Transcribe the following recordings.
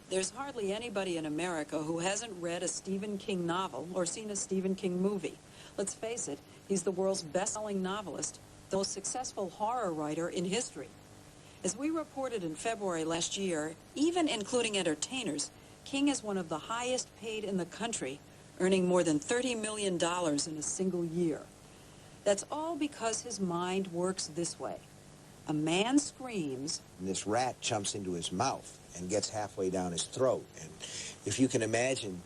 There's hardly anybody in America who hasn't read a Stephen King novel or seen a Stephen King movie. Let's face it, he's the world's best-selling novelist, the most successful horror writer in history. As we reported in February last year, even including entertainers, King is one of the highest paid in the country, earning more than $30 million in a single year. That's all because his mind works this way. A man screams, and this rat jumps into his mouth and gets halfway down his throat. And if you can imagine,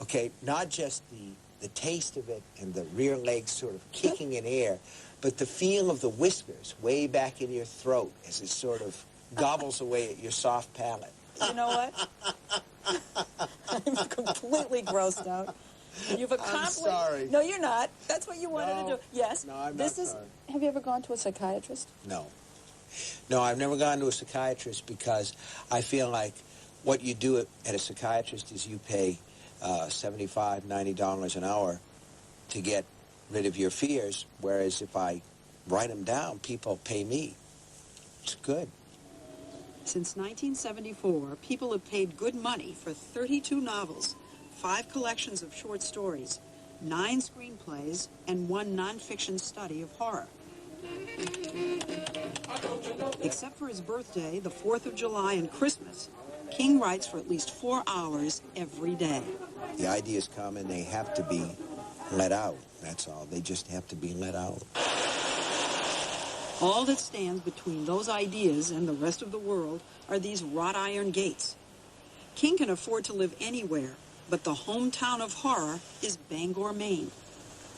okay, not just the taste of it and the rear legs sort of kicking in air, but the feel of the whiskers way back in your throat as it sort of gobbles away at your soft palate. You know what? I'm completely grossed out. You've accomplished... I'm sorry. No, you're not. That's what you wanted to do. Yes. No, I'm not sorry. Have you ever gone to a psychiatrist? No. No, I've never gone to a psychiatrist because I feel like what you do at a psychiatrist is you pay $75, $90 an hour to get rid of your fears, whereas if I write them down, people pay me. It's good. Since 1974, people have paid good money for 32 novels, 5 collections of short stories, 9 screenplays, and 1 nonfiction study of horror. Except for his birthday, the 4th of July, and Christmas, King writes for at least 4 hours every day. The ideas come and they have to be let out. That's all. They just have to be let out. All that stands between those ideas and the rest of the world are these wrought iron gates. King can afford to live anywhere, but the hometown of horror is Bangor, Maine.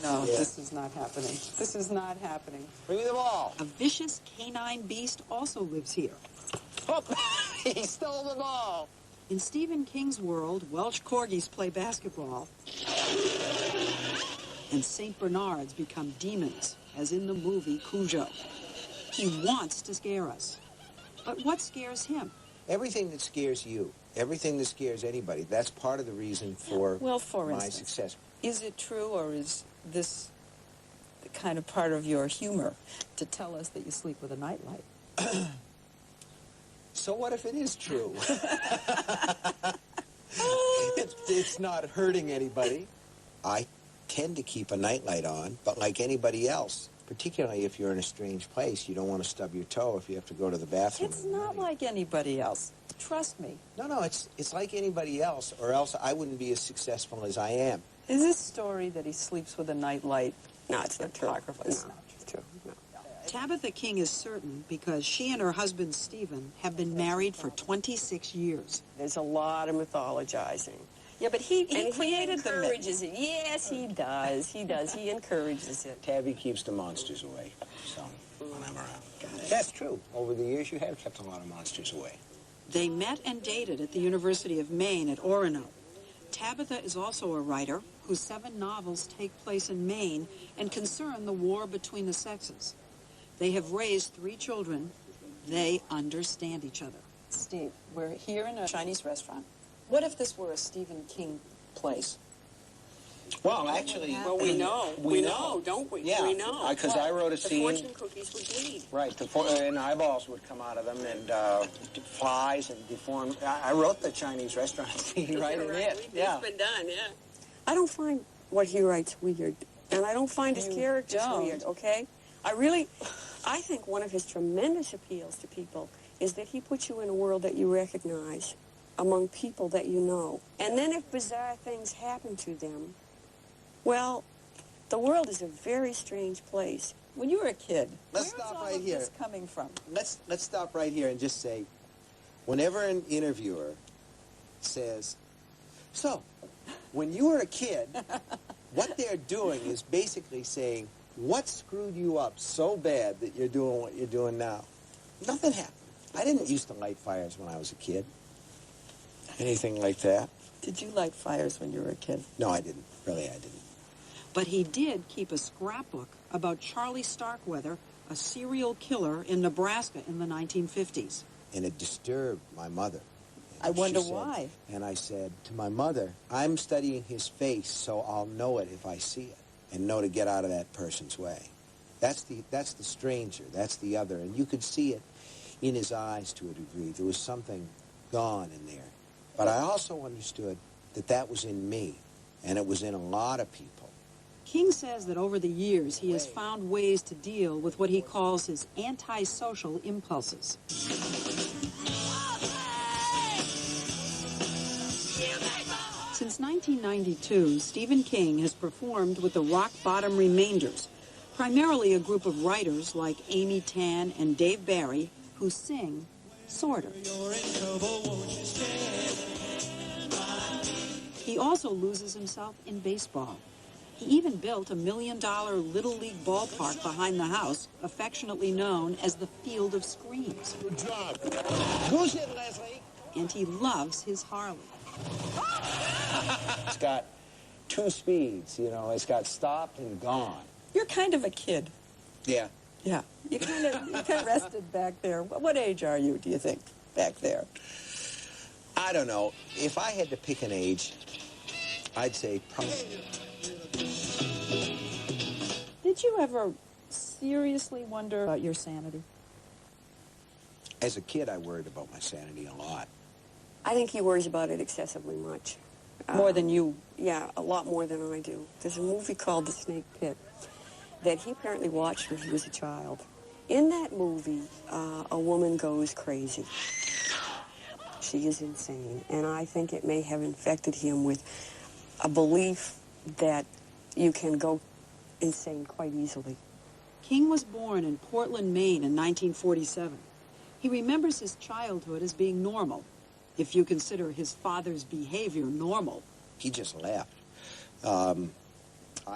No, this is not happening. This is not happening. Bring me the ball. A vicious canine beast also lives here. Oh, he stole the ball. In Stephen King's world, Welsh corgis play basketball, and St. Bernards become demons, as in the movie Cujo. He wants to scare us. But what scares him? Everything that scares you, everything that scares anybody, that's part of the reason for, for my instance, success. Is it true, or is this the kind of part of your humor to tell us that you sleep with a nightlight? So what if it is true? It's not hurting anybody. I tend to keep a nightlight on, but like anybody else, particularly if you're in a strange place, you don't want to stub your toe if you have to go to the bathroom. It's not like anybody else. Trust me. No, it's like anybody else, or else I wouldn't be as successful as I am. Is this story that he sleeps with a nightlight? No, it's not true. It's not true. No. Tabitha King is certain because she and her husband, Stephen, have been married for 26 years. There's a lot of mythologizing. Yeah, but he And created he encourages it. Yes, he does. He does. He encourages it. Tabby keeps the monsters away, so when I'm around. That's true. Over the years, you have kept a lot of monsters away. They met and dated at the University of Maine at Orono. Tabitha is also a writer whose 7 novels take place in Maine and concern the war between the sexes. They have raised 3 children. They understand each other. Steve, we're here in a Chinese restaurant. What if this were a Stephen King place? Well, actually... Well, we know, don't we? Yeah, we know. Because I wrote a scene... The fortune cookies would bleed. Right, and eyeballs would come out of them, and flies and deformed... I wrote the Chinese restaurant scene right in it. Yeah. It's been done, yeah. I don't find what he writes weird, and I don't find his characters weird, okay? I think one of his tremendous appeals to people is that he puts you in a world that you recognize among people that you know. And then if bizarre things happen to them, well, the world is a very strange place. When you were a kid, Let's where's stop all right of here. this coming from? Let's stop right here and just say, whenever an interviewer says, so, when you were a kid, what they're doing is basically saying, what screwed you up so bad that you're doing what you're doing now? Nothing happened. I didn't used to light fires when I was a kid. Anything like that. Did you light fires when you were a kid? No, I didn't. Really, I didn't. But he did keep a scrapbook about Charlie Starkweather, a serial killer in Nebraska in the 1950s. And it disturbed my mother. And I wonder she said- why. And I said to my mother, I'm studying his face so I'll know it if I see it and know to get out of that person's way. That's the stranger. That's the other. And you could see it in his eyes to a degree. There was something gone in there. But I also understood that that was in me, and it was in a lot of people. King says that over the years he has found ways to deal with what he calls his antisocial impulses. Since 1992, Stephen King has performed with the Rock Bottom Remainders, primarily a group of writers like Amy Tan and Dave Barry who sing, sort of. He also loses himself in baseball. He even built $1 million Little League ballpark behind the house, affectionately known as the Field of Screams. Good job. Who's it, Leslie? And he loves his Harley. It's got 2 speeds, you know. It's got stopped and gone. You're kind of a kid. Yeah. Yeah. You kind of rested back there. What age are you, do you think, back there? I don't know. If I had to pick an age, I'd say probably... Did you ever seriously wonder about your sanity? As a kid, I worried about my sanity a lot. I think he worries about it excessively much. More than you? Yeah, a lot more than I do. There's a movie called The Snake Pit that he apparently watched when he was a child. In that movie, a woman goes crazy. She is insane. And I think it may have infected him with a belief that you can go insane quite easily. King was born in Portland, Maine in 1947. He remembers his childhood as being normal, if you consider his father's behavior normal. He just left. I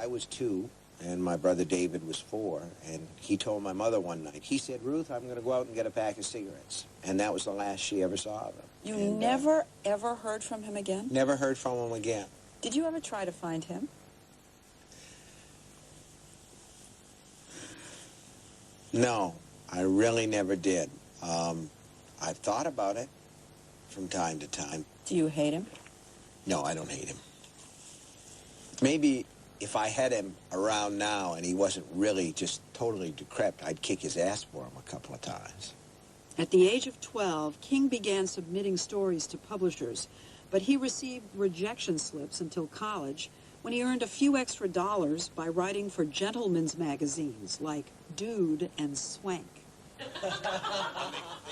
was 2, and my brother David was 4, and he told my mother one night, he said, Ruth, I'm going to go out and get a pack of cigarettes. And that was the last she ever saw of him. You never, ever heard from him again? Never heard from him again. Did you ever try to find him? No, I really never did. I've thought about it from time to time. Do you hate him? No, I don't hate him. Maybe if I had him around now and he wasn't really just totally decrepit, I'd kick his ass for him a couple of times. At the age of 12, King began submitting stories to publishers, but he received rejection slips until college, when he earned a few extra dollars by writing for gentlemen's magazines like Dude and Swank.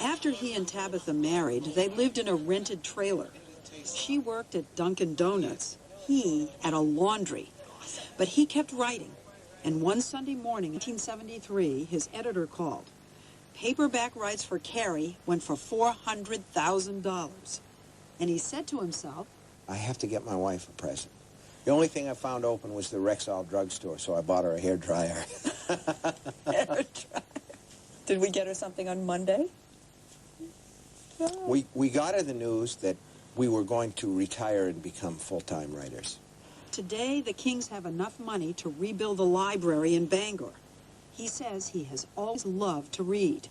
After he and Tabitha married, they lived in a rented trailer. She worked at Dunkin' Donuts, he at a laundry. But he kept writing, and one Sunday morning in 1973, his editor called. Paperback rights for Carrie went for $400,000. And he said to himself, I have to get my wife a present. The only thing I found open was the Rexall drugstore, so I bought her a hairdryer. Hairdryer. Did we get her something on Monday? We got her the news that we were going to retire and become full-time writers. Today, the Kings have enough money to rebuild a library in Bangor. He says he has always loved to read.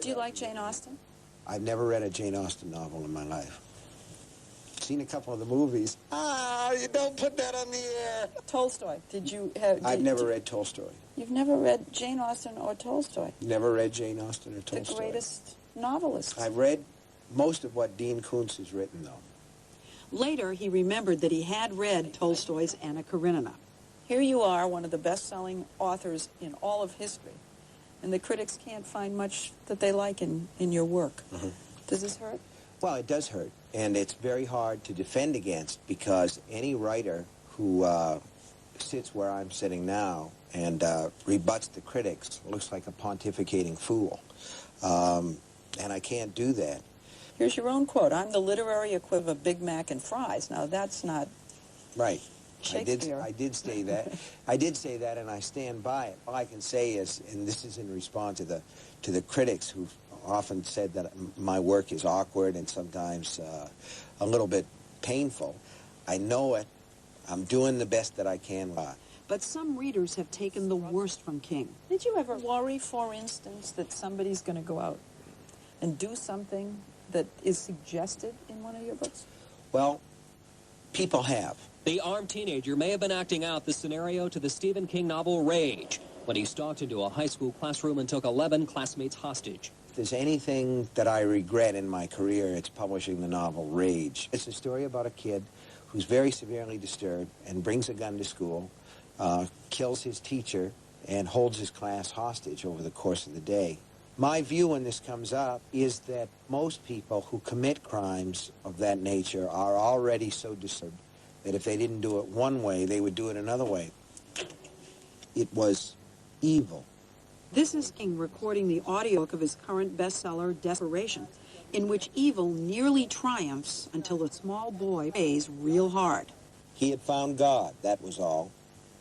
Do you like Jane Austen? I've never read a Jane Austen novel in my life. Seen a couple of the movies. You don't put that on the air. Tolstoy. Did you have... I've never read Tolstoy. You've never read Jane Austen or Tolstoy? Never read Jane Austen or Tolstoy. The greatest novelists. I've read most of what Dean Koontz has written, though. Later, he remembered that he had read Tolstoy's Anna Karenina. Here you are, one of the best-selling authors in all of history, and the critics can't find much that they like in your work. Mm-hmm. Does this hurt? Well, it does hurt, and it's very hard to defend against, because any writer who sits where I'm sitting now and rebuts the critics looks like a pontificating fool, and I can't do that. Here's your own quote. I'm the literary equivalent of Big Mac and fries. Now, that's not right. Shakespeare. I did say that. I did say that, and I stand by it. All I can say is, and this is in response to the critics who've often said that my work is awkward and sometimes a little bit painful. I know it. I'm doing the best that I can. But some readers have taken the worst from King. Did you ever worry, for instance, that somebody's going to go out and do something that is suggested in one of your books? Well, people have. The armed teenager may have been acting out the scenario to the Stephen King novel Rage, when he stalked into a high school classroom and took 11 classmates hostage. there's anything that I regret in my career, it's publishing the novel Rage. It's a story about a kid who's very severely disturbed and brings a gun to school, kills his teacher, and holds his class hostage over the course of the day. My view when this comes up is that most people who commit crimes of that nature are already so disturbed that if they didn't do it one way, they would do it another way. It was evil. This is King recording the audiobook of his current bestseller, Desperation, in which evil nearly triumphs until the small boy pays real hard. He had found God, that was all,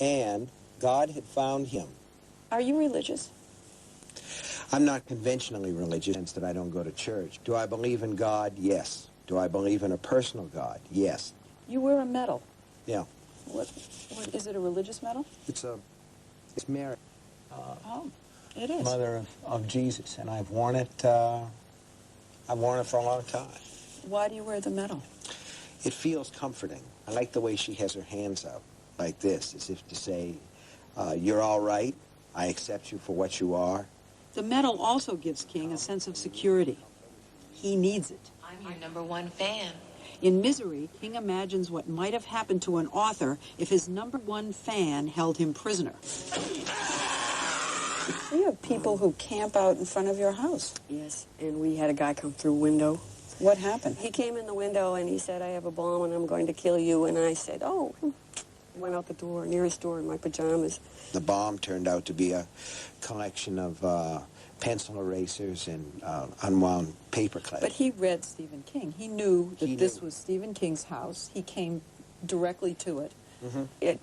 and God had found him. Are you religious? I'm not conventionally religious in the sense that I don't go to church. Do I believe in God? Yes. Do I believe in a personal God? Yes. You wear a medal. Yeah. What is it, a religious medal? It's Mary. Oh, it is. Mother of Jesus, and I've worn it for a long time. Why do you wear the medal? It feels comforting. I like the way she has her hands up like this, as if to say, you're all right. I accept you for what you are. The medal also gives King a sense of security. He needs it. I'm your #1 fan. In Misery, King imagines what might have happened to an author if his #1 fan held him prisoner. You have people who camp out in front of your house. Yes, and we had a guy come through window. What happened? He came in the window and he said, I have a bomb and I'm going to kill you. And I said, oh. Went out the door, nearest door in my pajamas. The bomb turned out to be a collection of pencil erasers and unwound paper clips. But he read Stephen King. He knew that this was Stephen King's house. He came directly to it. Mm-hmm. It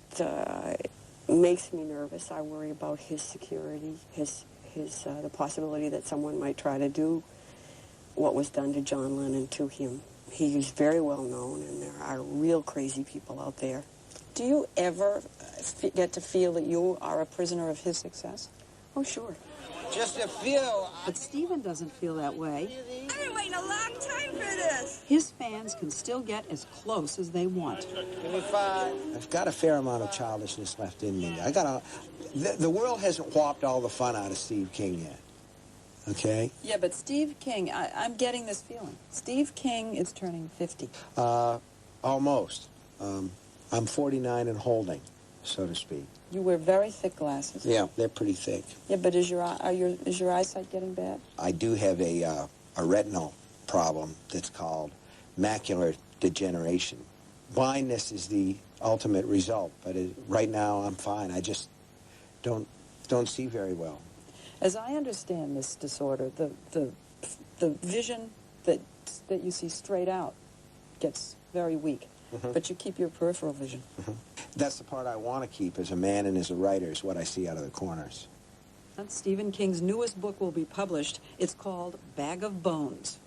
makes me nervous. I worry about his security, the possibility that someone might try to do what was done to John Lennon to him. He is very well known, and there are real crazy people out there. Do you ever get to feel that you are a prisoner of his success? Oh, sure. Just a few. But Stephen doesn't feel that way. I've been waiting a long time for this. His fans can still get as close as they want. Give me 5. I've got a fair amount of childishness left in me. The world hasn't whopped all the fun out of Steve King yet. Okay? Yeah, but Steve King, I'm getting this feeling. Steve King is turning 50. Almost. I'm 49 and holding, so to speak. You wear very thick glasses. Yeah, they're pretty thick. Yeah, but is your eyesight getting bad? I do have a retinal problem that's called macular degeneration. Blindness is the ultimate result, but right now I'm fine. I just don't see very well. As I understand this disorder, the vision that you see straight out gets very weak. Mm-hmm. But you keep your peripheral vision. Mm-hmm. That's the part I want to keep as a man and as a writer, is what I see out of the corners. Stephen King's newest book will be published. It's called Bag of Bones.